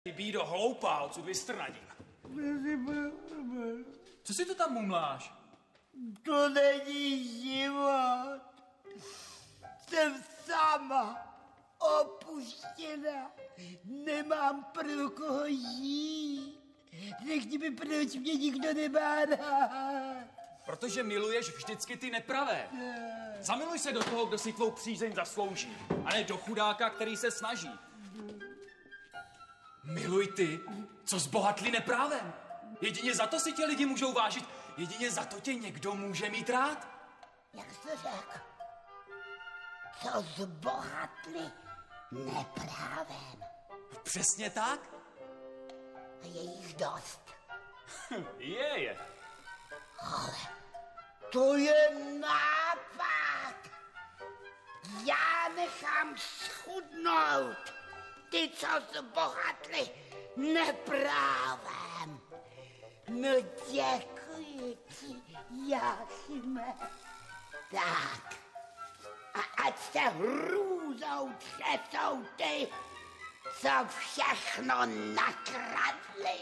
Ty bído hloupá, odsud vystrnadím. Co si to tam mumláš? To není život. Jsem sama, opuštěna. Nemám pro koho žít. Řekni mi, proč mě nikdo nemá rád. Protože miluješ vždycky ty nepravé. Zamiluj se do toho, kdo si tvou přízeň zaslouží. A ne do chudáka, který se snaží. Miluj ty, co zbohatli neprávem. Jedině za to si tě lidi můžou vážit. Jedině za to tě někdo může mít rád. Jak jsi řekl? Co zbohatli neprávem. Přesně tak. A je jich dost. Je. Ale to je nápad. Já nechám schudnout ty, co zbohatli neprávem. No děkuji ti, Jáchyme. Tak. A ať se hrůzou třesou ty, co všechno nakradli.